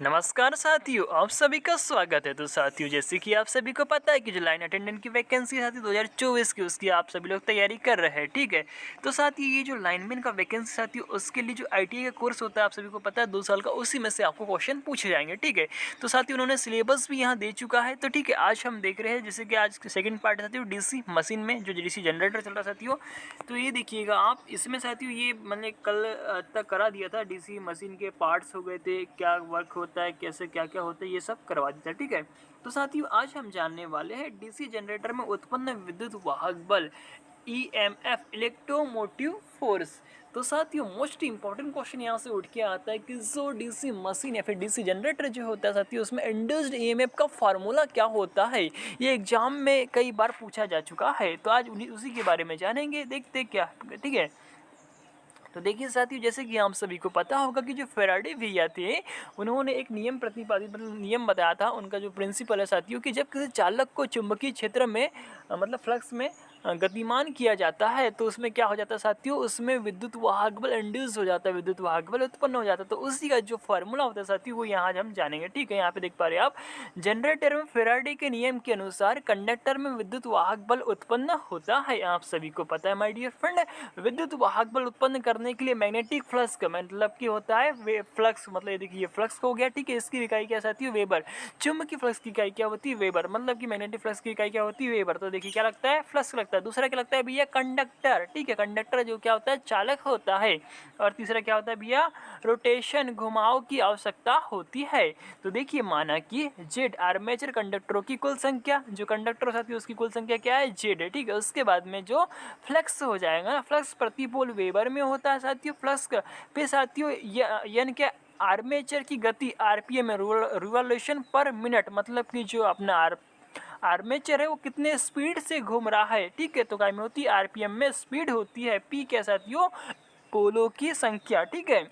नमस्कार साथियों, आप सभी का स्वागत है। तो साथियों, जैसे कि आप सभी को पता है कि जो लाइन अटेंडेंट की वैकेंसी है 2024 की, उसकी आप सभी लोग तैयारी कर रहे हैं, ठीक है। तो साथियों, ये जो लाइनमैन का वैकेंसी साथियों, उसके लिए जो आईटीआई का कोर्स होता है, आप सभी को पता है 2 साल का, उसी में से आपको क्वेश्चन पूछे जाएंगे, ठीक है। तो साथियों, उन्होंने सिलेबस भी यहाँ दे चुका है। तो ठीक है, आज हम देख रहे हैं, जैसे कि आज सेकेंड पार्ट है साथियों, डीसी मशीन में जो डीसी जनरेटर चल रहा है साथियों। तो ये देखिएगा आप, इसमें साथियों ये मैंने कल तक करा दिया था। डीसी मशीन के पार्ट्स हो गए थे, क्या वर्क होता है, कैसे क्या क्या होता है, ये सब करवा दिया था, ठीक है। तो साथियों, आज हम जानने वाले हैं डीसी जनरेटर में उत्पन्न विद्युत वाहक बल ईएमएफ, इलेक्ट्रोमोटिव फोर्स। तो साथियों, मोस्ट इंपॉर्टेंट क्वेश्चन यहाँ से उठ के आता है कि जो डीसी मशीन या फिर डीसी जनरेटर जो होता है साथियों, उसमें इंड्यूस्ड ईएमएफ का फार्मूला क्या होता है। ये एग्जाम में कई बार पूछा जा चुका है। तो आज उसी के बारे में जानेंगे, देखते क्या, ठीक है। तो देखिए साथियों, जैसे कि हम सभी को पता होगा कि जो फेराडे भैया थे, उन्होंने एक नियम प्रतिपादित, मतलब नियम बताया था। उनका जो प्रिंसिपल है साथियों, कि जब किसी चालक को चुंबकीय क्षेत्र में मतलब फ्लक्स में गतिमान किया जाता है, तो उसमें क्या हो जाता है साथियों, उसमें विद्युत वाहक बल इंड्यूस हो जाता है, विद्युत वाहक बल उत्पन्न हो जाता है। तो उसी का जो फार्मूला होता है साथियों, वो यहाँ हम जानेंगे, ठीक है। यहाँ पे देख पा रहे हैं आप, जनरेटर में फेराडे के नियम के अनुसार कंडक्टर में विद्युत वाहक बल उत्पन्न होता है। आप सभी को पता है माय डियर फ्रेंड, विद्युत वाहक बल उत्पन्न करने के लिए मैग्नेटिक फ्लक्स का मतलब कि होता है फ्लक्स, मतलब ये देखिए फ्लक्स हो गया, ठीक है। इसकी इकाई क्या साथी है, वेबर। चुंबकीय फ्लक्स की इकाई क्या होती है, वेबर। मतलब कि मैग्नेटिक फ्लक्स की इकाई क्या होती है, वेबर। तो देखिए क्या लगता है, फ्लक्स लगता है। दूसरा क्या लगता है भैया, कंडक्टर, ठीक है। कंडक्टर जो क्या होता है, चालक होता है। और तीसरा क्या होता है भैया, रोटेशन, घुमाव की आवश्यकता होती है। तो देखिए, माना कि जेड आर्मेचर कंडक्टरों की कुल संख्या, जो कंडक्टर साथी उसकी कुल संख्या क्या है, जेड है, ठीक है। उसके बाद में जो फ्लक्स हो जाएगा ना, फ्लक्स प्रति पोल वेबर में होता है साथियों। फ्लक्स पे साथियों यानी क्या, आर्मेचर की गति आरपीएम में, रिवॉल्यूशन पर मिनट, मतलब कि जो अपना आर्मेचर है वो कितने स्पीड से घूम रहा है, ठीक है। तो काय में होती है, आरपीएम में स्पीड होती है। पी क्या साथियों, पोलों की संख्या, ठीक है।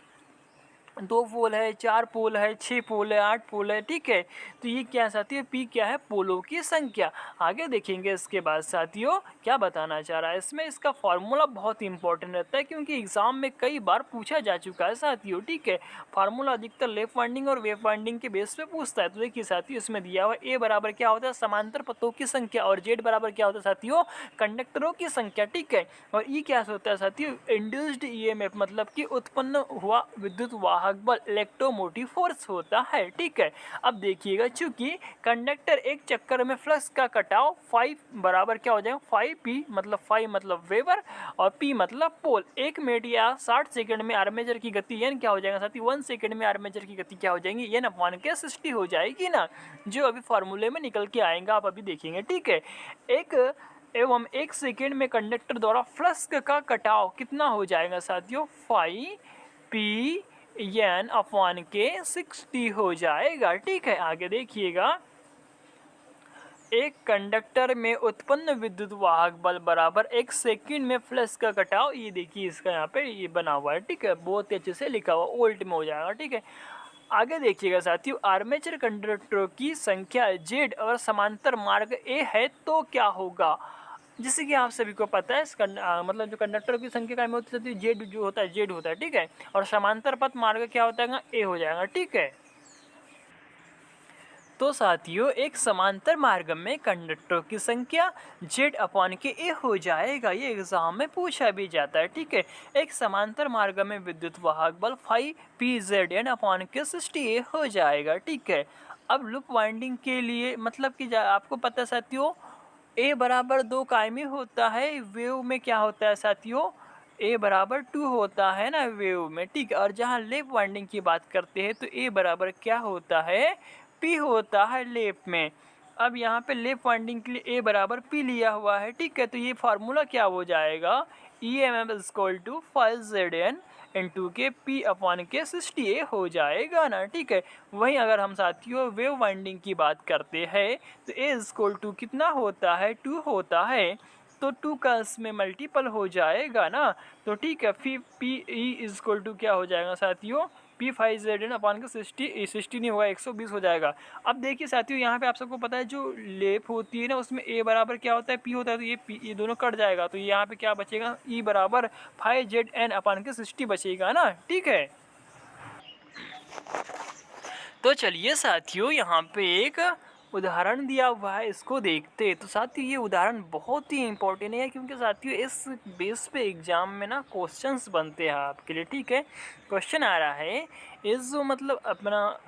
2 पोल है, 4 पोल है, 6 पोल है, 8 पोल है, ठीक है। तो ये क्या साथियों, पी क्या है, पोलों की संख्या। आगे देखेंगे इसके बाद साथियों क्या बताना चाह रहा है इसमें। इसका फॉर्मूला बहुत इंपॉर्टेंट रहता है, क्योंकि एग्जाम में कई बार पूछा जा चुका है साथियों, ठीक है। फार्मूला अधिकतर लेफ्ट वाइंडिंग और वेव वाइंडिंग के बेस पे पूछता है। तो देखिए साथियों, इसमें दिया हुआ ए बराबर क्या होता है, समांतर पथों की संख्या, और जेड बराबर क्या होता है साथियों, कंडक्टरों की संख्या, ठीक है। और ई क्या होता है साथियों, इंड्यूस्ड ईएमएफ, मतलब कि उत्पन्न हुआ विद्युत वाहक बल, इलेक्ट्रोमोटिव फोर्स होता है, ठीक है। अब देखिएगा, चूंकि कंडक्टर एक चक्कर में फ्लक्स का कटाव 5 बराबर क्या हो जाएगा, 5p, मतलब 5 मतलब वेबर और p मतलब पोल। 1 मिनट या 60 सेकंड में आर्मेचर की गति n क्या हो जाएगा साथी, 1 सेकंड में आर्मेचर की गति क्या हो जाएंगी, n अपॉन के 60 हो जाएगी ना, जो अभी फॉर्मूले में निकल के आएगा, आप अभी देखेंगे, ठीक है। एवं 1 सेकेंड में कंडक्टर द्वारा फ्लक्स का कटाव कितना हो जाएगा साथियों, 5p n अपॉन के 60 हो जाएगा, ठीक है। आगे देखिएगा, एक कंडक्टर में उत्पन्न विद्युत वाहक बल बराबर 1 सेकंड में फ्लक्स का कटाव, ये देखिए इसका यहाँ पे ये बना हुआ है, ठीक है। बहुत अच्छे से लिखा हुआ, ओल्ट में हो जाएगा, ठीक है। आगे देखिएगा साथियों, आर्मेचर कंडक्टरों की संख्या जेड और समांतर मार्ग ए है, तो क्या होगा। जैसे कि आप सभी को पता है, मतलब जो कंडक्टर की संख्या का होती है जेड, जो होता है जेड होता है, ठीक है। और समांतर पथ मार्ग क्या होता है, ए हो जाएगा, ठीक है। तो साथियों, एक समांतर मार्ग में कंडक्टरों की संख्या जेड अपॉन के ए हो जाएगा। ये एग्जाम में पूछा भी जाता है, ठीक है। एक समांतर मार्ग में विद्युत वाहक बल 5pzn अपॉन के 60a हो जाएगा, ठीक है। अब लूप वाइंडिंग के लिए, मतलब कि आपको पता है साथियों, ए बराबर 2 कायमी होता है। वेव में क्या होता है साथियों, ए बराबर 2 होता है ना वेव में, ठीक है। और जहाँ लेप वाइंडिंग की बात करते हैं, तो ए बराबर क्या होता है, पी होता है लेप में। अब यहाँ पे लेप वाइंडिंग के लिए ए बराबर पी लिया हुआ है, ठीक है। तो ये फार्मूला क्या हो जाएगा, E M M equal to 5zn into K P upon K 60a हो जाएगा ना, ठीक है। वहीं अगर हम साथियों वेव वाइंडिंग की बात करते हैं, तो ए इजक्वल टू कितना होता है, 2 होता है। तो 2 का इसमें मल्टीपल हो जाएगा ना, तो ठीक है। फिर पी ई इजक्वल टू क्या हो जाएगा साथियों, p5zn अपॉन का 60 नहीं होगा, 120 हो जाएगा। अब देखिए साथियों, यहाँ पे आप सबको पता है जो लेप होती है ना, उसमें a बराबर क्या होता है, p होता है। तो ये दोनों कट जाएगा, तो यहाँ पे क्या बचेगा, e बराबर 5zn अपॉन के 60 बचेगा ना, ठीक है। तो चलिए साथियों, यहाँ पे एक उदाहरण दिया हुआ है, इसको देखते हैं। तो साथियों ये उदाहरण बहुत ही इंपॉर्टेंट है, क्योंकि साथियों इस बेस पे एग्जाम में ना क्वेश्चंस बनते हैं आपके लिए, ठीक है। क्वेश्चन आ रहा है, इस जो मतलब अपना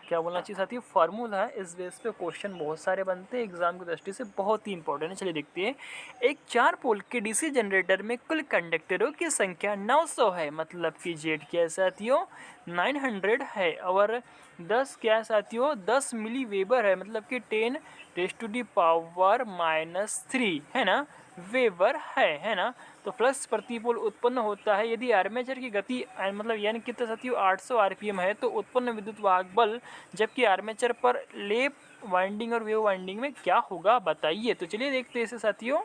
क्या बोलना चाहिए साथियों, फार्मूला है, इस बेस पे क्वेश्चन बहुत सारे बनते हैं एग्जाम की दृष्टि से, बहुत ही इंपॉर्टेंट है। चलिए देखते हैं। एक 4 पोल के डीसी जनरेटर में कुल कंडक्टरों की संख्या 900 है, मतलब कि जेड क्या है साथियों, 900 है, और 10 क्या है साथियों, 10 मिली वेबर है, मतलब कि 10⁻³ है ना, वेबर है ना। तो फ्लक्स प्रति पोल उत्पन्न होता है यदि आर्मेचर की गति मतलब यानी कितना साथियों 800 आरपीएम है, तो उत्पन्न विद्युत वाहक बल जबकि आर्मेचर पर लेप वाइंडिंग और वेव वाइंडिंग में क्या होगा बताइए। तो चलिए देखते हैं इसे साथियों।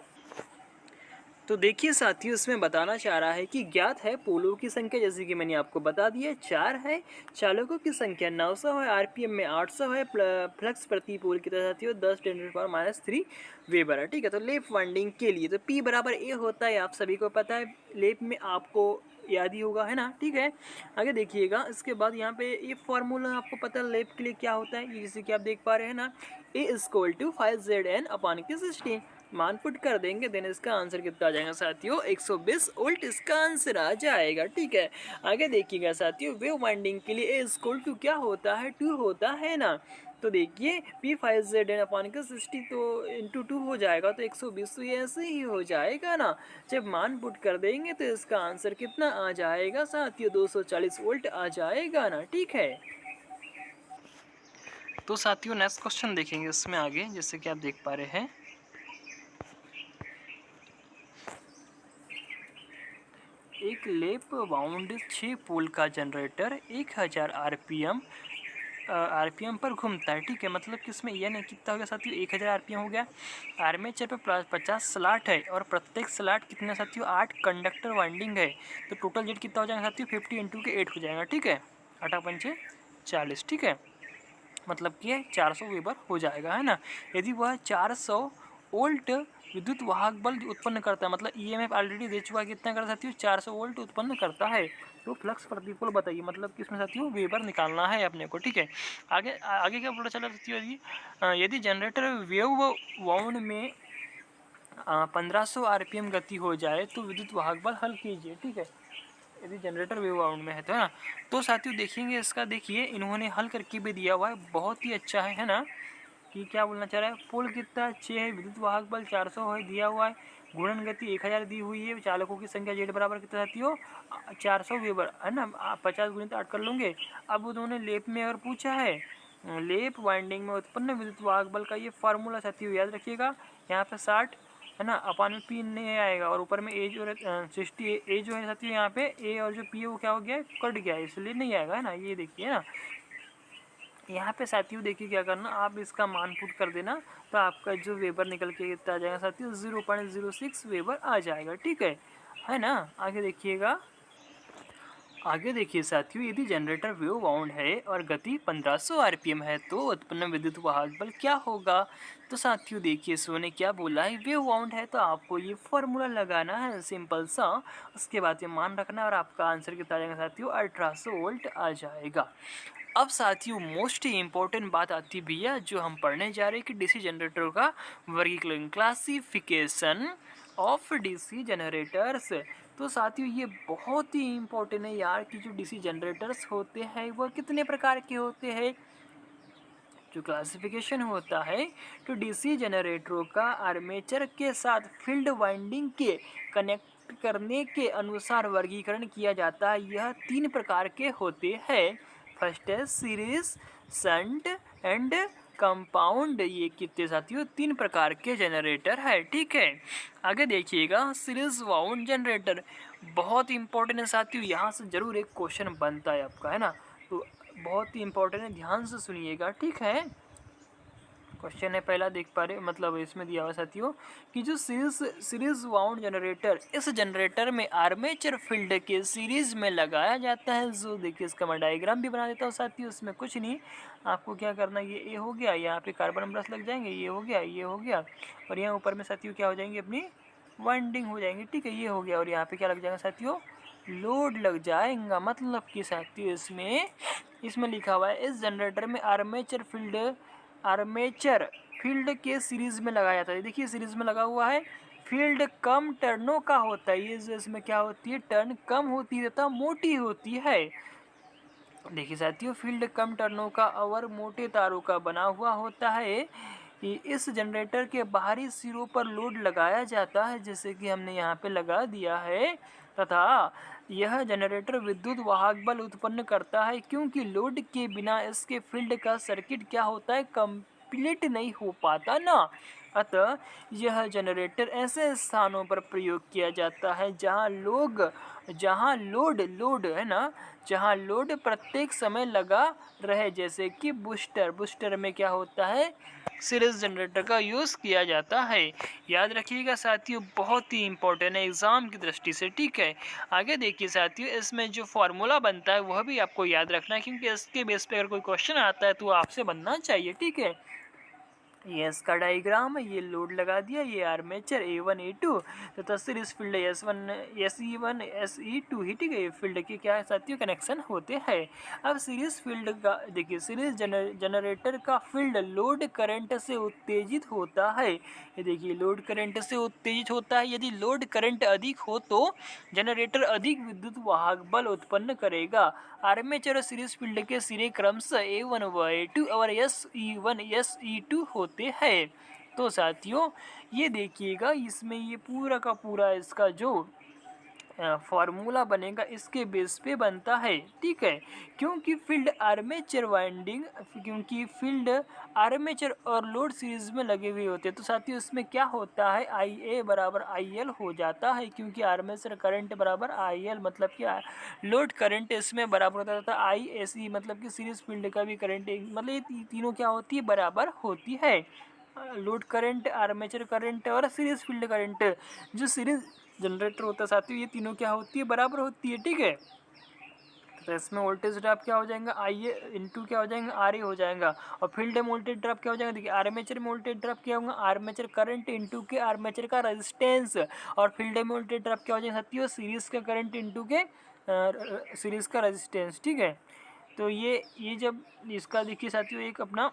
तो देखिए साथियों, इसमें बताना चाह रहा है कि ज्ञात है पोलों की संख्या, जैसे कि मैंने आपको बता दिया 4 है, चालकों की संख्या 900 है, आरपीएम में 800 है, फ्लक्स प्रति पोल की तरह साथियों 10⁻³ वेबर है, ठीक है। तो लेप वाइंडिंग के लिए तो P बराबर A होता है, आप सभी को पता है, लेप में आपको याद ही होगा, है ना, ठीक है। आगे देखिएगा, इसके बाद यहाँ पे ये फॉर्मूला आपको पता है लेप के लिए क्या होता है, ये जैसे कि आप देख पा रहे हैं ना, A = 5ZN/60 मान पुट कर देंगे, देन इसका आंसर कितना आ जाएगा साथियों, 120 वोल्ट इसका आंसर आ जाएगा, ठीक है। आगे देखिएगा साथियों, वेव वाइंडिंग के लिए A क्या होता है, 2 होता है ना। तो देखिए P5ZN/60 तो इंटू 2 हो जाएगा, तो 120 तो ये ऐसे ही हो जाएगा ना। जब मान पुट कर देंगे तो इसका आंसर कितना आ जाएगा साथियों, 240 वोल्ट आ जाएगा ना, ठीक है। तो साथियों नेक्स्ट क्वेश्चन देखेंगे इसमें आगे, जैसे कि आप देख पा रहे हैं, एक लेप वाउंड 6 पोल का जनरेटर 1000 आरपीएम पर घूमता है, ठीक है। मतलब कि इसमें यह नहीं कितना हो गया साथियों, 1000 आरपीएम हो गया। आर्मेचर पर 50 स्लॉट है, और प्रत्येक स्लॉट कितना साथियों, 8 कंडक्टर वाइंडिंग है। तो टोटल जेट कितना हो जाएगा साथियों, 50 × के 8 हो जाएगा, ठीक है, 8×5 = 40, ठीक है। मतलब कि 400 वेबर हो जाएगा, है ना। यदि वह 400 वोल्ट विद्युत वाहक बल उत्पन्न करता है, मतलब ईएमएफ ऑलरेडी दे चुका है, कितना करता है साथियों, 400 वोल्ट उत्पन्न करता है, तो फ्लक्स प्रति पोल बताइए, मतलब कि इसमें साथियों वेबर निकालना है अपने को, ठीक है। आगे आगे क्या बोला चला साथियों, यदि जनरेटर वेव वाउंड में 1500 आरपीएम गति हो जाए तो विद्युत वाहक बल हल कीजिए, ठीक है। यदि जनरेटर वेव वाउंड में है तो, है ना। तो साथियों देखेंगे इसका, देखिए इन्होंने हल करके भी दिया हुआ है, बहुत ही अच्छा है ना। कि क्या बोलना चाह रहा है, पोल कितना 6 है, विद्युत वाहक बल 400 है दिया हुआ है, गुणन गति 1000 दी हुई है, चालकों की संख्या जेड बराबर कितना साथियों 400 वेबर, है ना। 50 × 8 कर लूँगे। अब उन्होंने लेप में और पूछा है, लेप वाइंडिंग में उत्पन्न विद्युत वाहक बल का ये फार्मूला साथियों याद रखिएगा, यहाँ पे 60 है ना, अपन में P नहीं आएगा, और ऊपर में A जो 60 A जो है साथियों, यहाँ पे A और जो P है वो क्या हो गया, कट गया, इसलिए नहीं आएगा, है ना। ये देखिए ना, यहाँ पे साथियों देखिए क्या करना, आप इसका मान पुट कर देना, तो आपका जो वेबर निकल के कितना आ जाएगा साथियों, 0.06 वेबर आ जाएगा, ठीक है ना। आगे देखिएगा, आगे देखिए साथियों, यदि जनरेटर वेव वाउंड है और गति 1500 आरपीएम है, तो उत्पन्न विद्युत वाहक बल क्या होगा। तो साथियों देखिए सो ने क्या बोला है, वेव वाउंड है तो आपको ये फॉर्मूला लगाना है सिंपल सा, उसके बाद ये मान रखना और आपका आंसर कितना आ जाएगा साथियों, 1800 वोल्ट आ जाएगा। अब साथियों मोस्ट इम्पोर्टेंट बात आती भैया, जो हम पढ़ने जा रहे हैं कि डीसी जनरेटर का वर्गीकरण, क्लासिफिकेशन ऑफ डीसी जनरेटर्स। तो साथियों ये बहुत ही इम्पोर्टेंट है यार, कि जो डीसी जनरेटर्स होते हैं वह कितने प्रकार के होते हैं। जो क्लासिफिकेशन होता है, तो डीसी जनरेटरों का आर्मेचर के साथ फील्ड वाइंडिंग के कनेक्ट करने के अनुसार वर्गीकरण किया जाता है। यह 3 प्रकार के होते हैं। फर्स्ट है सीरीज, शंट एंड कंपाउंड। ये कितने साथियों, 3 प्रकार के जनरेटर है, ठीक है। आगे देखिएगा, सीरीज वाउंड जनरेटर बहुत इंपॉर्टेंट है साथियों, यहाँ से जरूर एक क्वेश्चन बनता है आपका, है ना। तो बहुत ही इंपॉर्टेंट है, ध्यान से सुनिएगा, ठीक है। क्वेश्चन है पहला, देख पा रहे, मतलब इसमें दिया हुआ साथियों कि जो सीरीज वाउंड जनरेटर, इस जनरेटर में आर्मेचर फील्ड के सीरीज में लगाया जाता है। जो देखिए इसका मैं डायग्राम भी बना देता हूँ साथियों, इसमें कुछ नहीं, आपको क्या करना, ये हो गया, यहाँ पे कार्बन ब्रश लग जाएंगे, ये हो गया, ये हो गया, और यहाँ ऊपर में साथियों क्या हो जाएंगे, अपनी वाइंडिंग हो जाएंगे, ठीक है, ये हो गया, और यहाँ पे क्या लग जाएगा साथियों, लोड लग जाएगा, मतलब कि साथियों इसमें लिखा हुआ है इस जनरेटर में आर्मेचर फील्ड के सीरीज में लगाया जाता है। देखिए सीरीज में लगा हुआ है, फील्ड कम टर्नों का होता है, ये जो इसमें क्या होती है, टर्न कम होती है तथा मोटी होती है। देखिए साथियों, फील्ड कम टर्नों का और मोटे तारों का बना हुआ होता है। इस जनरेटर के बाहरी सिरों पर लोड लगाया जाता है, जैसे कि हमने यहाँ पे लगा दिया है, तथा यह जनरेटर विद्युत वाहक बल उत्पन्न करता है, क्योंकि लोड के बिना इसके फील्ड का सर्किट क्या होता है, कंप्लीट नहीं हो पाता ना। अतः यह जनरेटर ऐसे स्थानों पर प्रयोग किया जाता है जहाँ लोड है ना, जहाँ लोड प्रत्येक समय लगा रहे, जैसे कि बूस्टर में क्या होता है, सीरीज जनरेटर का यूज़ किया जाता है। याद रखिएगा साथियों, बहुत ही इंपॉर्टेंट है एग्जाम की दृष्टि से, ठीक है। आगे देखिए साथियों, इसमें जो फॉर्मूला बनता है वह भी आपको याद रखना है, क्योंकि इसके बेस पे अगर कोई क्वेश्चन आता है तो आपसे बनना चाहिए, ठीक है। ये इसका डायग्राम है, ये लोड लगा दिया, ये आर्मेचर A1 A2 तथा series field S1 SE1 SE2 ही, ठीक है। ये फील्ड के क्या है साथियों, कनेक्शन होते हैं। अब सीरीज फील्ड का देखिए, सीरीज जनरेटर का फील्ड लोड करंट से उत्तेजित होता है। ये देखिए लोड करंट से उत्तेजित होता है। यदि लोड करंट अधिक हो तो जनरेटर अधिक विद्युत वाहक बल उत्पन्न करेगा। आर्मेचर और सीरीज फील्ड के सिरे क्रमशः A1 व A2 और SE1 SE2 होते हैं। तो साथियों ये देखिएगा, इसमें ये पूरा का पूरा इसका जो फार्मूला बनेगा इसके बेस पे बनता है, ठीक है। क्योंकि फील्ड आर्मेचर और लोड सीरीज में लगे हुए होते हैं, तो साथियों इसमें क्या होता है, IA बराबर IL हो जाता है, क्योंकि आर्मेचर करंट बराबर IL, मतलब कि लोड करंट इसमें बराबर होता था ISE, मतलब कि सीरीज फील्ड का भी करंट, मतलब ये तीनों क्या होती है, बराबर होती है। लोड करंट, आर्मेचर करंट और सीरीज फील्ड करंट, जो सीरीज जनरेटर होता है साथियों, ये तीनों क्या होती है, बराबर होती है, ठीक है। तो इसमें वोल्टेज ड्रॉप क्या हो जाएगा, IA इंटू क्या हो जाएगा, RA हो जाएगा। और फील्ड में वोल्टेज ड्रॉप क्या हो जाएगा, देखिए आर्मेचर में वोल्टेज ड्रॉप क्या होगा, आर्मेचर करंट इंटू के आर्मेचर का रेजिस्टेंस। और फील्ड में वोल्टेज ड्रॉप क्या हो जाएगा साथियों, सीरीज का करंट इंटू के सीरीज का रेजिस्टेंस, ठीक है। तो ये जब इसका देखिए साथियों एक अपना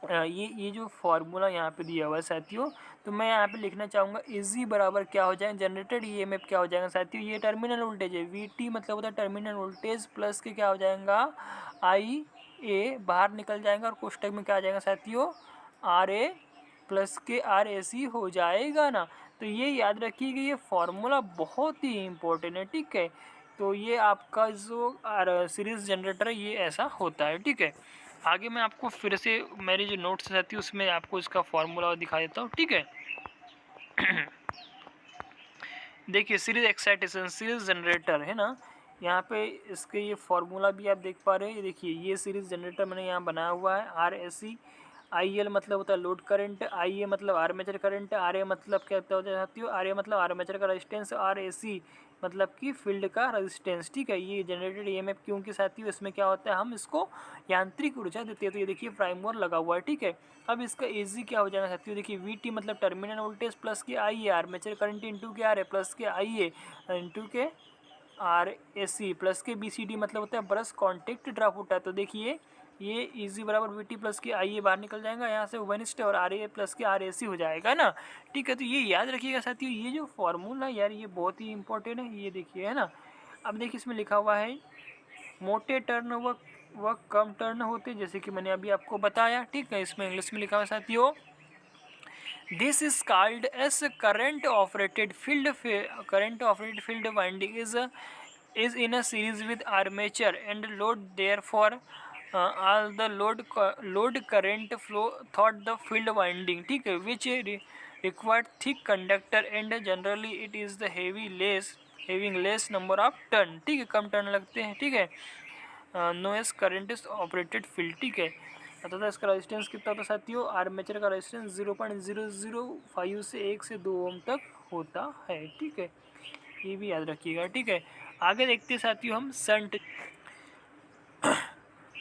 ये जो फार्मूला यहाँ पे दिया हुआ है साथियों, तो मैं यहाँ पे लिखना चाहूँगा इजी बराबर क्या हो जाएगा, जनरेटेड EMF क्या हो जाएगा साथियों, ये टर्मिनल वोल्टेज है, VT मतलब होता है टर्मिनल वोल्टेज, प्लस के क्या हो जाएगा, IA बाहर निकल जाएगा, और कोष्टक में क्या आ जाएगा साथियों, RA प्लस के RAC हो जाएगा ना। तो ये याद रखिएगा, ये फार्मूला बहुत ही इम्पोर्टेंट है, ठीक है। तो ये आपका जो सीरीज जनरेटर है ये ऐसा होता है, ठीक है। आगे मैं आपको फिर से मेरी जो नोट्स रहती है उसमें आपको इसका फॉर्मूला दिखा देता हूँ, ठीक है। देखिए सीरीज एक्साइटेशन, सीरीज जनरेटर है ना, यहाँ पे इसके ये फार्मूला भी आप देख पा रहे हैं। ये देखिए ये सीरीज जनरेटर मैंने यहाँ बनाया हुआ है, RAC, IL मतलब होता है लोड करंट, IA मतलब आर्मेचर करंट, RA मतलब क्या होता है साथियों, RA मतलब आर्मेचर का रेजिस्टेंस, RAC मतलब कि फील्ड का रेजिस्टेंस, ठीक है। ये जनरेटेड EMF, क्योंकि साथियों इसमें क्या होता है, हम इसको यांत्रिक ऊर्जा देते हैं, तो ये देखिए प्राइमर लगा हुआ है, ठीक है। अब इसका एजी क्या हो जाएगा साथियों, देखिए VT मतलब टर्मिनल वोल्टेज प्लस के IA, आर्मेचर करंट इंटू के RA प्लस के IA इंटू के RAC प्लस के BCD मतलब होता है ब्रश कॉन्टेक्ट ड्रॉप होता है। तो देखिए ये इजी बराबर VT प्लस के IA बाहर निकल जाएगा, यहाँ से वनिस्ट और RA प्लस के RAC हो जाएगा ना, ठीक है। तो ये याद रखिएगा साथियों, ये जो फॉर्मूला यार ये बहुत ही इंपॉर्टेंट है, ये देखिए है ना। अब देखिए इसमें लिखा हुआ है मोटे टर्न व कम टर्न होते, जैसे कि मैंने अभी आपको बताया, ठीक है। इसमें इंग्लिश में लिखा हुआ है साथियों, this is called S current operated field winding is in a series with armature and load, therefore all the load current flow through the field winding, ठीक है, which require thick conductor and generally it is the having less number of turn, ठीक है, कम turn लगते हैं, ठीक है। No as current is operated field, ठीक है। अतः इसका रेजिस्टेंस कितना होता है साथियों, आर्मेचर का रेजिस्टेंस 0.005 से 1 से 2 ओम तक होता है, ठीक है। ये भी याद रखिएगा, ठीक है। आगे देखते हैं साथियों हम शंट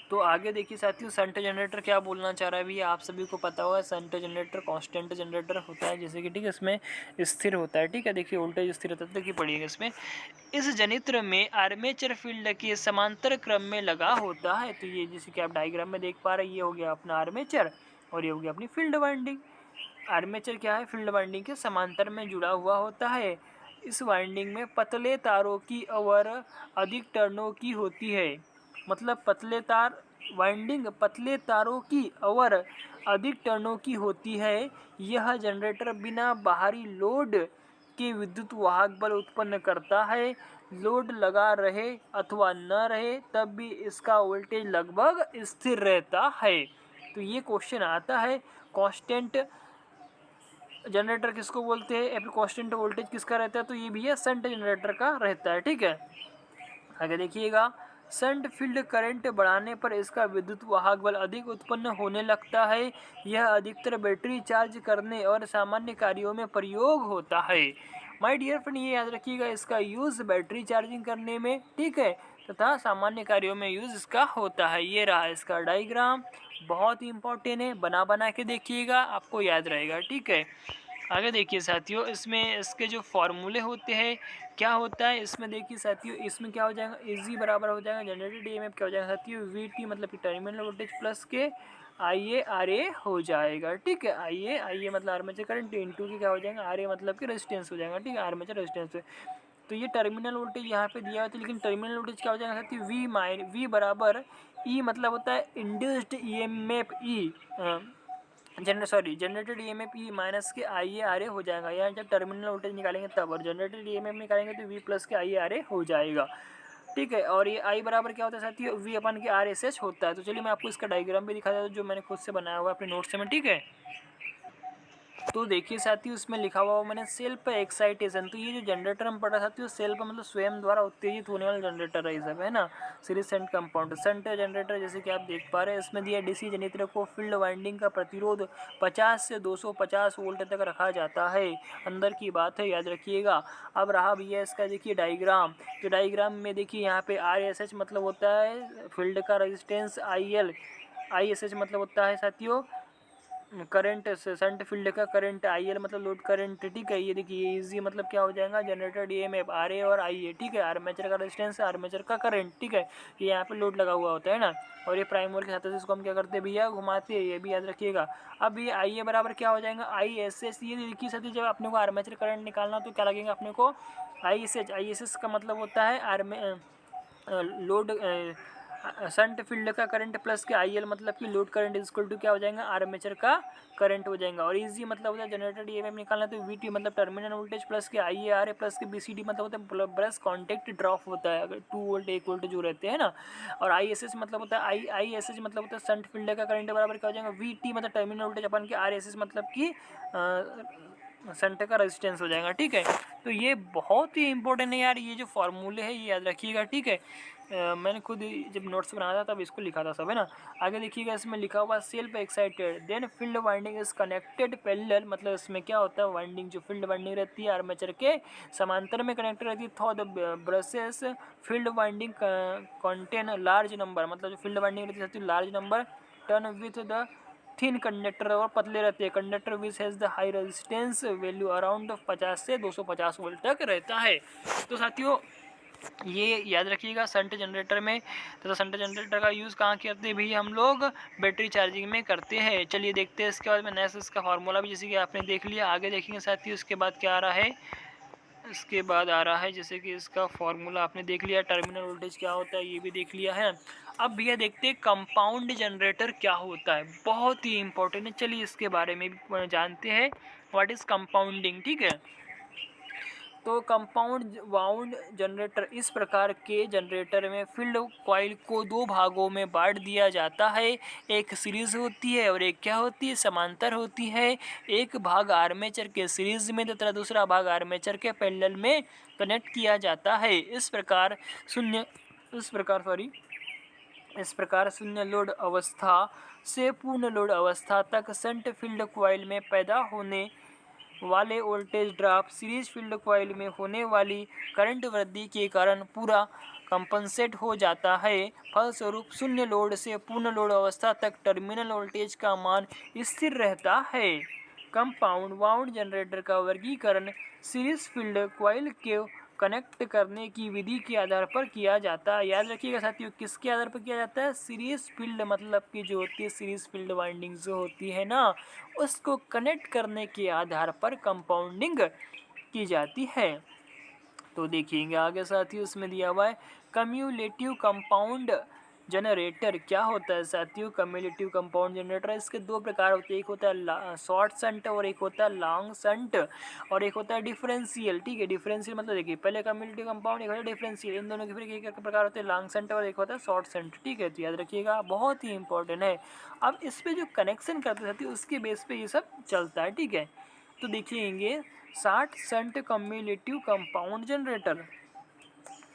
तो आगे देखिए साथियों, शंट जनरेटर क्या बोलना चाह रहा है भैया, आप सभी को पता होगा शंट जनरेटर कांस्टेंट जनरेटर होता है, जैसे कि ठीक है इसमें स्थिर होता है। ठीक है, देखिए वोल्टेज स्थिर तत्व की पड़ेगा इसमें। इस जनित्र में आर्मेचर फील्ड के समांतर क्रम में लगा होता है। तो ये जैसे कि आप डायग्राम में देख पा रहे हैं, ये हो गया अपना आर्मेचर और ये हो गया अपनी फील्ड वाइंडिंग। आर्मेचर क्या है, फील्ड वाइंडिंग के समांतर में जुड़ा हुआ होता है। इस वाइंडिंग में पतले तारों की अवर अधिक टर्नों की होती है। मतलब पतले तार वाइंडिंग पतले तारों की अवर अधिक टर्नों की होती है। यह जनरेटर बिना बाहरी लोड के विद्युत वाहक बल उत्पन्न करता है। लोड लगा रहे अथवा न रहे तब भी इसका वोल्टेज लगभग स्थिर रहता है। तो ये क्वेश्चन आता है, कांस्टेंट जनरेटर किसको बोलते हैं, या फिर कांस्टेंट वोल्टेज किसका रहता है, तो ये भी है शंट जनरेटर का रहता है। ठीक है, आगे देखिएगा, शंट फील्ड करंट बढ़ाने पर इसका विद्युत वाहक बल अधिक उत्पन्न होने लगता है। यह अधिकतर बैटरी चार्ज करने और सामान्य कार्यों में प्रयोग होता है। माय डियर फ्रेंड, ये याद रखिएगा, इसका यूज बैटरी चार्जिंग करने में, ठीक है, तथा सामान्य कार्यों में यूज इसका होता है। ये रहा इसका डायग्राम, बहुत ही इंपॉर्टेंट है, बना बना के देखिएगा, आपको याद रहेगा। ठीक है, आगे देखिए साथियों, इसमें इसके जो फॉर्मूले होते हैं, क्या होता है इसमें, देखिए साथियों, इसमें क्या हो जाएगा, इजी बराबर हो जाएगा जनरेटेड ईएमएफ क्या हो जाएगा साथियों, वीटी मतलब कि टर्मिनल वोल्टेज प्लस के आईए आरए हो जाएगा। ठीक है, आईए मतलब आर्मेचर करंट इनटू की क्या हो जाएगा, आरए मतलब कि रेजिस्टेंस हो जाएगा। ठीक है, आर्मेचर रेजिस्टेंस। तो ये टर्मिनल वोल्टेज यहाँ पे दिया हुआ था, लेकिन टर्मिनल वोल्टेज क्या हो जाएगा साथियों, वी बराबर ई मतलब होता है इंड्यूस्ड ईएमएफ ई जनरेटेड ईएमएफ ई माइनस के आई ए आर ए हो जाएगा। यहाँ जब टर्मिनल वोल्टेज निकालेंगे तब, और जनरेटेड ईएमएफ निकालेंगे तो वी प्लस के आई ए आर ए हो जाएगा। ठीक है, और ये आई बराबर क्या होता है साथियों, वी अपन के आर एस एच होता है। तो चलिए मैं आपको इसका डायग्राम भी दिखा देता हूँ, जो मैंने खुद से बनाया हुआ अपने नोट्स में। ठीक है, तो देखिए साथियों, उसमें लिखा हुआ मैंने सेल्फ एक्साइटेशन। तो ये जो जनरेटर हम पढ़ा साथियों, सेल्फ मतलब स्वयं द्वारा उत्तेजित होने वाला जनरेटर है, ये सब है ना, series shunt compound. Shunt generator जैसे कि आप देख पा रहे हैं, इसमें दिया डीसी जनरेटर को फील्ड वाइंडिंग का प्रतिरोध 50 से 250 वोल्ट तक रखा जाता है। अंदर की बात है, याद रखिएगा। अब रहा भैया इसका देखिए डायग्राम। तो डायग्राम में देखिए यहाँ पे RSH मतलब होता है फील्ड का रेजिस्टेंस, ISH मतलब होता है साथियों करंट, शंट फील्ड का करंट, IL मतलब लोड करंट। ठीक है, ये देखिए इजी मतलब क्या हो जाएगा, जनरेटेड ईएमएफ RA और IA। ठीक है, आर्मेचर का रेजिस्टेंस, आर्मेचर का करंट। ठीक है, ये यहाँ पे लोड लगा हुआ होता है ना, और ये प्राइम मूवर के साथ इसको हम क्या करते हैं भैया, घुमाते हैं, ये भी याद रखिएगा। अब ये IA बराबर क्या हो जाएगा, ISS। ये देखिए साथी, जब अपने को आर्मेचर करंट निकालना तो क्या लगेगा अपने को, ISS का मतलब होता है लोड शंट फील्ड का करंट प्लस के IL मतलब कि लोड करंट इक्वल टू क्या हो जाएगा, आर्मेचर का करंट हो जाएगा। और इजी मतलब होता है जनरेटेड ईएमएफ निकालना, तो VT मतलब टर्मिनल वोल्टेज प्लस के IARA प्लस के BCD मतलब होता है ब्रश कॉन्टेक्ट ड्रॉप होता है, अगर 2 वोल्ट 1 वोल्ट जो रहते हैं ना। और ISS मतलब होता है ISH मतलब होता है शंट फील्ड का करंट बराबर क्या हो जाएगा, VT मतलब टर्मिनल वोल्टेज अपन के RSS मतलब कि शंट का रेजिस्टेंस हो जाएगा। ठीक है, तो ये बहुत ही इंपॉर्टेंट है यार, ये जो फॉर्मूले है ये याद रखिएगा। ठीक है, मैंने खुद जब नोट्स बनाया था तब इसको लिखा था सब, है ना। आगे देखिएगा, इसमें लिखा हुआ self excited then field winding is connected parallel. मतलब इसमें क्या होता है, वाइंडिंग जो फील्ड वाइंडिंग रहती है आर्मेचर के समांतर में कनेक्टेड रहती है। Thaw the brushes field winding contain large number, मतलब जो फील्ड वाइंडिंग रहती है large number turn with the thin conductor, और पतले रहते हैं conductor which has the high resistance value around 50 से 250 वोल्ट तक रहता है। तो साथियों ये याद रखिएगा शंट जनरेटर में, तो शंट जनरेटर का यूज़ कहाँ करते हैं भैया, हम लोग बैटरी चार्जिंग में करते हैं। चलिए देखते हैं इसके बाद में नेक्स्ट इसका फार्मूला भी, जैसे कि आपने देख लिया। आगे देखेंगे साथियों, इसके बाद क्या आ रहा है, इसके बाद आ रहा है जैसे कि इसका फार्मूला आपने देख लिया, टर्मिनल वोल्टेज क्या होता है ये भी देख लिया है। अब भैया देखते हैं कंपाउंड जनरेटर क्या होता है, बहुत ही इंपॉर्टेंट है। चलिए इसके बारे में भी जानते हैं, व्हाट इज़ कंपाउंडिंग। ठीक है, तो कंपाउंड वाउंड जनरेटर, इस प्रकार के जनरेटर में फील्ड कॉइल को 2 भागों में बांट दिया जाता है। एक सीरीज होती है और एक क्या होती है, समांतर होती है। एक भाग आर्मेचर के सीरीज में तथा दूसरा भाग आर्मेचर के पैरेलल में कनेक्ट किया जाता है। इस प्रकार शून्य लोड अवस्था से पूर्ण लोड अवस्था तक शंट फील्ड कॉइल में पैदा होने वाले voltage drop series field coil में होने वाली करंट वृद्धि के कारण पूरा कंपनसेट हो जाता है। फलस्वरूप शून्य लोड से पूर्ण लोड अवस्था तक टर्मिनल वोल्टेज का मान स्थिर रहता है। कंपाउंड वाउंड जनरेटर का वर्गीकरण सीरीज फील्ड कॉइल के कनेक्ट करने की विधि के आधार पर किया जाता है। याद रखिएगा साथियों, किसके आधार पर किया जाता है? सीरीज फील्ड, मतलब कि जो होती है सीरीज फील्ड वाइंडिंग जो होती है ना, उसको कनेक्ट करने के आधार पर कंपाउंडिंग की जाती है। तो देखिएंगे आगे साथियों, इसमें दिया हुआ है कम्युलेटिव कंपाउंड जनरेटर क्या होता है साथियों। कम्युलेटिव कंपाउंड जनरेटर, इसके दो प्रकार होते हैं, एक होता है शॉर्ट शंट और एक होता है लॉन्ग शंट और एक होता है डिफरेंशियल। ठीक है, डिफरेंशियल मतलब देखिए पहले कम्युलेटिव कंपाउंड, एक होता है डिफरेंशियल। इन दोनों के फिर एक प्रकार होते हैं लॉन्ग शंट और एक होता है शॉर्ट शंट। ठीक है, तो याद रखिएगा, बहुत ही इंपॉर्टेंट है। अब इस पर जो कनेक्शन करते साथियों उसके बेस पे ये सब चलता है। ठीक है, तो देखिएंगे short shunt cumulative compound generator,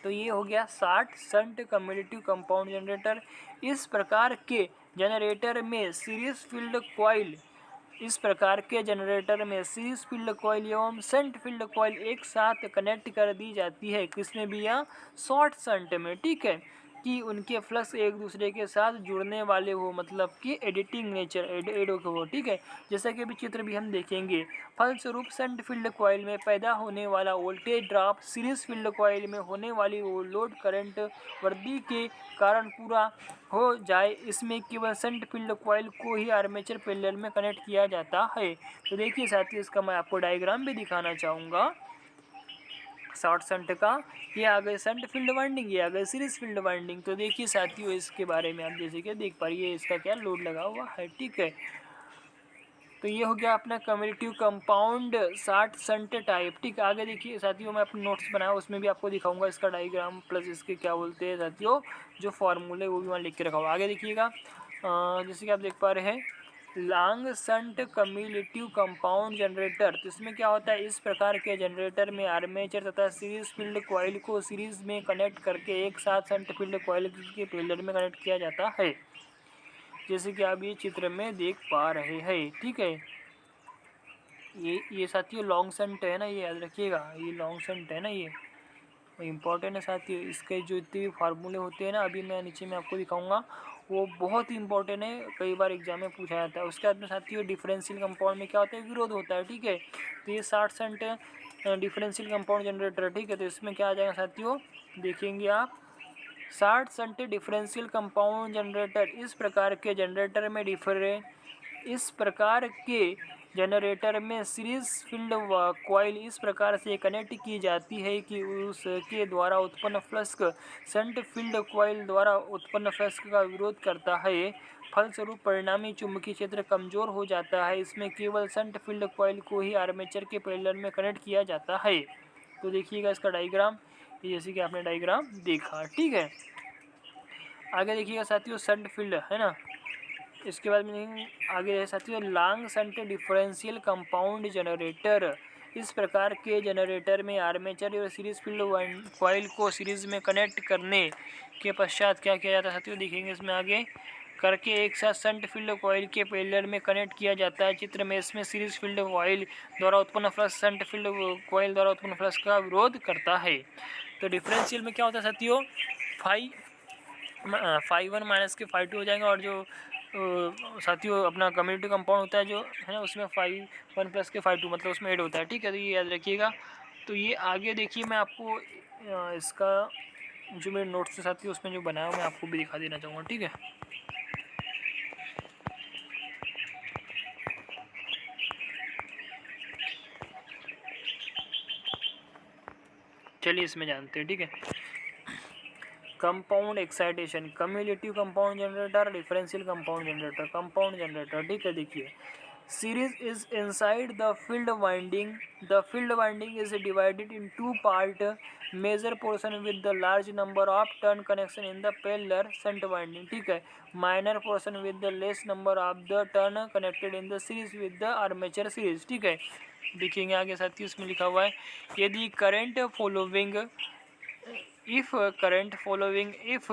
तो ये हो गया short shunt cumulative compound generator. इस प्रकार के जनरेटर में series field coil series field coil एवं शंट फील्ड कॉइल एक साथ कनेक्ट कर दी जाती है। किसमें भी? यहाँ शॉर्ट शंट में। ठीक है, कि उनके फ्लक्स एक दूसरे के साथ जुड़ने वाले हो, मतलब कि एडिटिंग नेचर एडो के हो। ठीक है, जैसा कि अभी चित्र भी हम देखेंगे। फलस्वरूप शंट फील्ड कॉइल में पैदा होने वाला voltage drop series field coil में होने वाली लोड करंट वृद्धि के कारण पूरा हो जाए, इसमें केवल शंट फील्ड कॉइल को ही आर्मेचर पैरेलल में कनेक्ट किया जाता है। तो देखिए साथियों, इसका मैं आपको डायग्राम भी दिखाना चाहूँगा शॉर्ट शंट का। ये आ गए शंट फील्ड वाइंडिंग, ये आ गए सीरीज फील्ड वाइंडिंग। तो देखिए साथियों, इसके बारे में आप जैसे कि देख पा रही है, इसका क्या लोड लगा हुआ है। ठीक है, तो ये हो गया अपना cumulative compound short shunt type. ठीक है, आगे देखिए साथियों, मैं अपने नोट्स बनाया उसमें भी आपको दिखाऊंगा इसका डायग्राम प्लस इसके क्या बोलते हैं साथियों जो फॉर्मूले वो भी वहाँ लिख के रखा हुआ। आगे देखिएगा, जैसे कि आप देख पा रहे हैं long shunt cumulative compound generator. तो इसमें क्या होता है, इस प्रकार के जनरेटर में आर्मेचर तथा सीरीज फील्ड कॉइल को सीरीज में कनेक्ट करके एक साथ शंट फील्ड कॉइल के पैरेलल में कनेक्ट किया जाता है, जैसे कि आप ये चित्र में देख पा रहे हैं। ठीक है, ये साथियों लॉन्ग शंट है ना, ये याद रखिएगा, ये लॉन्ग शंट है ना, ये इम्पॉर्टेंट है साथियों। इसके जो इतने भी फार्मूले होते हैं ना, अभी मैं नीचे में आपको दिखाऊंगा, वो बहुत ही इंपॉर्टेंट है, कई बार एग्जाम में पूछा जाता है। उसके बाद में साथियों डिफरेंशियल कंपाउंड में क्या होता है, विरोध होता है। ठीक है, तो ये 60 शंट डिफरेंशियल कंपाउंड जनरेटर। ठीक है, तो इसमें क्या आ जाएगा साथियों, देखेंगे आप 60 शंट डिफरेंशियल कंपाउंड जनरेटर। इस प्रकार के जनरेटर में सीरीज फील्ड कॉइल इस प्रकार से कनेक्ट की जाती है कि उसके द्वारा उत्पन्न फ्लक्स शंट फील्ड कॉइल द्वारा उत्पन्न फ्लक्स का विरोध करता है। फलस्वरूप परिणामी चुंबकीय क्षेत्र कमजोर हो जाता है। इसमें केवल शंट फील्ड कॉइल को ही आर्मेचर के पैरेलल में कनेक्ट किया जाता है। तो देखिएगा इसका डायग्राम, जैसे कि आपने डायग्राम देखा। ठीक है, आगे देखिएगा साथियों शंट फील्ड है ना, इसके बाद में आगे है साथियों long shunt differential compound generator. इस प्रकार के जनरेटर में आर्मेचर और सीरीज फील्ड कॉइल को सीरीज में कनेक्ट करने के पश्चात क्या किया जाता है साथियों, देखेंगे इसमें आगे करके एक साथ शंट फील्ड कॉइल के पैरेलल में कनेक्ट किया जाता है। चित्र में इसमें सीरीज फील्ड कॉइल द्वारा उत्पन्न फ्लक्स शंट फील्ड कॉइल द्वारा उत्पन्न फ्लक्स का विरोध करता है। तो डिफरेंशियल में क्या होता है साथियों, फाई 1 माइनस के फाई 2 हो जाएंगे, और जो साथियों अपना कम्युलेटिव कंपाउंड होता है जो है ना, उसमें फाई 1 प्लस के फाई 2 मतलब उसमें ऐड होता है। ठीक है, तो ये याद रखिएगा। तो ये आगे देखिए, मैं आपको इसका जो मेरे नोट्स के साथ उसमें जो बनाया मैं आपको भी दिखा देना चाहूँगा। ठीक है, चलिए इसमें जानते हैं। ठीक है, compound excitation, cumulative compound generator, differential compound generator, compound generator. ठीक है, देखिए series is inside the field winding. The field winding is divided in two part, major portion with the large number of turn connection in the parallel shunt winding. ठीक है, minor portion with the less number of the turn connected in the series with the armature series. ठीक है, देखेंगे आगे साथियों इसमें लिखा हुआ है यदि current following if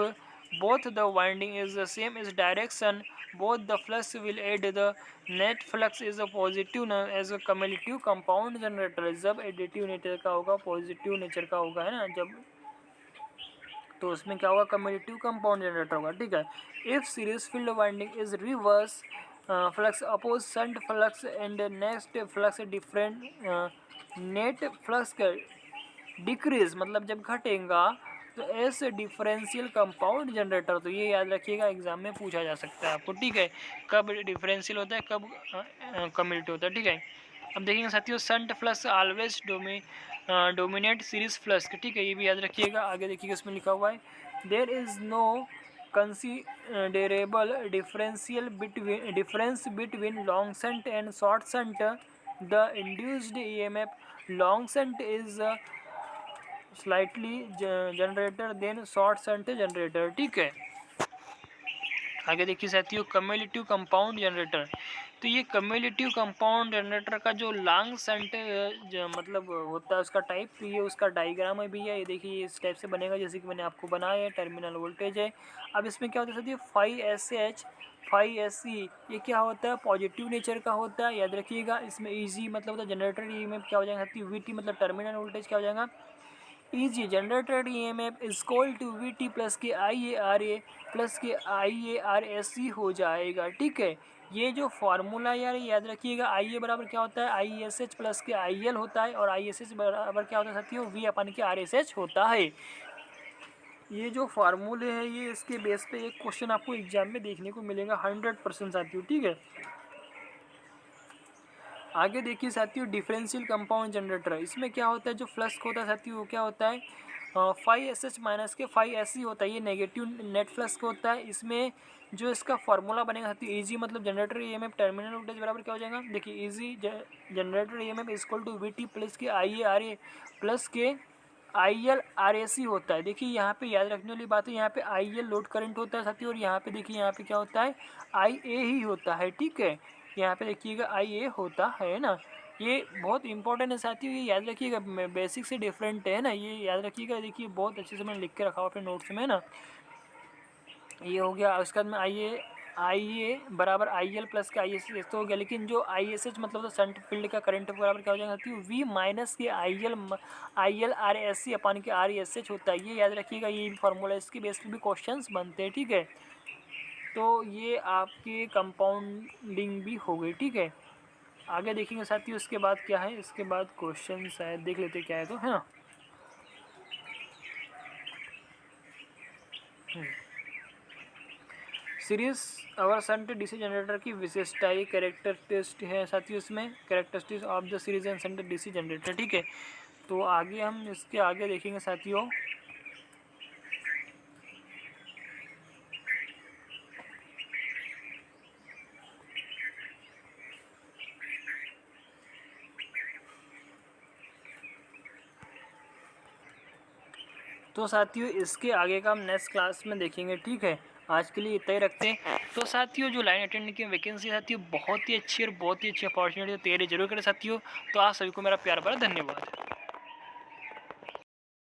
both the winding is the same is direction, both the flux will add the net flux is a positive as a cumulative compound generator. जब एडिटिव नेचर का होगा, पॉजिटिव नेचर का होगा, है ना, जब तो उसमें क्या होगा, कम्यूटेटिव कंपाउंड जनरेटर होगा, ठीक है। If series field winding is reverse flux oppose shunt flux and next flux different net flux का डिक्रीज, मतलब जब घटेगा तो एस डिफरेंशियल कंपाउंड जनरेटर, तो ये याद रखिएगा, एग्जाम में पूछा जा सकता है आपको, ठीक है। कब डिफरेंशियल होता है, कब कम्यूटेटिव होता है, ठीक है। अब देखेंगे साथियों, shunt flux always dominate series flux, ठीक है, ये भी याद रखिएगा। आगे देखिएगा, इसमें लिखा हुआ है there is no considerable difference between long shunt and short shunt, the induced EMF long shunt is slightly generator then short shunt generator, ठीक है। आगे देखिए साथियों, कम्यूलेटिव कंपाउंड जनरेटर, तो ये कम्यूलेटिव कंपाउंड जनरेटर का जो लॉन्ग शंट मतलब होता है उसका टाइप, तो ये उसका डायग्राम है भी है, ये देखिए इस टाइप से बनेगा जैसे कि मैंने आपको बनाया है, टर्मिनल वोल्टेज है। अब इसमें क्या होता है साथियों, 5SH 5SE, ये क्या होता है, पॉजिटिव नेचर का होता है, याद रखिएगा। इसमें ईजी मतलब होता है जनरेटर ईएमएफ क्या हो जाएगा साथियों, VT मतलब टर्मिनल वोल्टेज क्या हो जाएगा, E G generated EMF is equal to VT plus के IARA प्लस के IARSC हो जाएगा, ठीक है। ये जो फार्मूला यार याद रखिएगा, IA बराबर क्या होता है, ISH प्लस के IL होता है, और ISH बराबर क्या होता है साथियों, V अपन के RSH होता है। ये जो फार्मूले हैं ये इसके बेस पे एक क्वेश्चन आपको एग्जाम में देखने को मिलेगा 100% साथियों, ठीक है। आगे देखिए साथियों, डिफरेंशियल कंपाउंड जनरेटर, इसमें क्या होता है, जो फ्लक्स होता है साथियों वो क्या होता है, 5SH माइनस के 5SE होता है, ये नेगेटिव नेट फ्लक्स होता है। इसमें जो इसका फार्मूला बनेगा साथियों, ईजी मतलब जनरेटर ईएमएफ टर्मिनल वोल्टेज बराबर क्या हो जाएगा, देखिए E G generator EMF is equal to VT plus के IARA प्लस के ILRAC होता है। देखिए यहाँ पे याद रखने वाली बात है, यहाँ पे IL लोड करंट होता है साथियों, और यहाँ पे देखिए यहाँ पे क्या होता है, IA ही होता है, ठीक है। यहाँ पे देखिएगा IA होता है ना, ये बहुत इंपॉर्टेंट है साथियों, ये याद रखिएगा, बेसिक से डिफरेंट है ना, ये याद रखिएगा। देखिए बहुत अच्छे से मैंने लिख के रखा हुआ अपने नोट्स में ना, ये हो गया। उसके बाद में IA बराबर IL प्लस का ISH तो हो गया, लेकिन जो ISH मतलब तो शंट फील्ड का करंट बराबर क्या हो जाएगा साथियों, V माइनस के ILRSC अपन के RSH होता है, ये याद रखिएगा। ये फार्मूला इसके बेस पे भी क्वेश्चंस बनते हैं, ठीक है। तो ये आपके कंपाउंडिंग भी हो गई, ठीक है। आगे देखेंगे साथियों इसके बाद क्या है, इसके बाद क्वेश्चन शायद देख लेते क्या है, तो है ना। सीरीज और शंट डीसी जनरेटर की विशेषता, ये कैरेक्टरिस्टिक है साथियों, इसमें characteristics of the series and shunt DC generator, ठीक है। तो आगे हम इसके आगे देखेंगे साथियों, तो साथियों इसके आगे का हम नेक्स्ट क्लास में देखेंगे, ठीक है। आज के लिए इतना ही रखते हैं। तो साथियों जो लाइन अटेंडेंट की वैकेंसी साथियों बहुत ही अच्छी और बहुत ही अच्छी अपॉर्चुनिटी तैयारी जरूर करें साथियों। तो आप सभी को मेरा प्यार भरा धन्यवाद।